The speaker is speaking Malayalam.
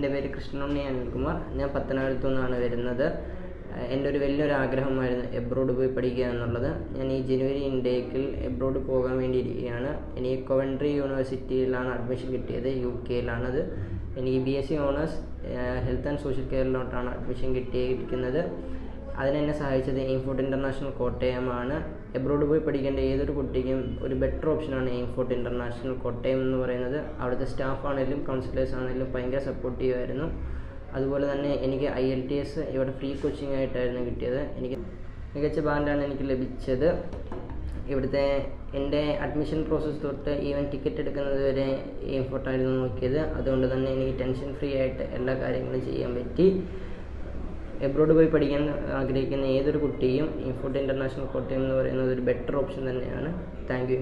എൻ്റെ പേര് കൃഷ്ണുണ്ണി അനിൽകുമാർ. ഞാൻ പത്തനാപുരത്തു നിന്നാണ് വരുന്നത്. എൻ്റെ ഒരു വലിയൊരു ആഗ്രഹമായിരുന്നു എബ്രോഡ് പോയി പഠിക്കുക എന്നുള്ളത്. ഞാൻ ഈ ജനുവരി ഇൻടേക്കിൽ എബ്രോഡ് പോകാൻ വേണ്ടിയിരിക്കുകയാണ്. എനിക്ക് കൊവൻട്രി യൂണിവേഴ്സിറ്റിയിലാണ് അഡ്മിഷൻ കിട്ടിയത്, UK-യിലാണത്. എനിക്ക് BSc honours health and social കെയറിലോട്ടാണ് അഡ്മിഷൻ കിട്ടിയിരിക്കുന്നത്. അതിനെന്നെ സഹായിച്ചത് എയിംഫോർട്ട് ഇൻ്റർനാഷണൽ കോട്ടയമാണ്. എബ്രോഡ് പോയി പഠിക്കേണ്ട ഏതൊരു കുട്ടിക്കും ഒരു ബെറ്റർ ഓപ്ഷനാണ് എയിംഫോർട്ട് ഇൻ്റർനാഷണൽ കോട്ടയം എന്ന് പറയുന്നത്. അവിടുത്തെ സ്റ്റാഫാണെങ്കിലും കൗൺസിലേഴ്സ് ആണെങ്കിലും ഭയങ്കര സപ്പോർട്ടീവായിരുന്നു. അതുപോലെ തന്നെ എനിക്ക് IELTS ഇവിടെ ഫ്രീ കോച്ചിങ് ആയിട്ടായിരുന്നു കിട്ടിയത്. എനിക്ക് മികച്ച ബാൻഡാണ് എനിക്ക് ലഭിച്ചത്. ഇവിടുത്തെ എൻ്റെ അഡ്മിഷൻ പ്രോസസ്സ് തൊട്ട് ഈവൻ ടിക്കറ്റ് എടുക്കുന്നത് വരെ എയിംഫോർട്ടായിരുന്നു നോക്കിയത്. അതുകൊണ്ട് തന്നെ എനിക്ക് ടെൻഷൻ ഫ്രീ ആയിട്ട് എല്ലാ കാര്യങ്ങളും ചെയ്യാൻ പറ്റി. എബ്രോഡ് പോയി പഠിക്കാൻ ആഗ്രഹിക്കുന്ന ഏതൊരു കുട്ടിയും എയിംഫോർട്ട് ഇൻ്റർനാഷണൽ കോട്ടയം എന്ന് പറയുന്നത് ഒരു ബെറ്റർ ഓപ്ഷൻ തന്നെയാണ്. Thank you.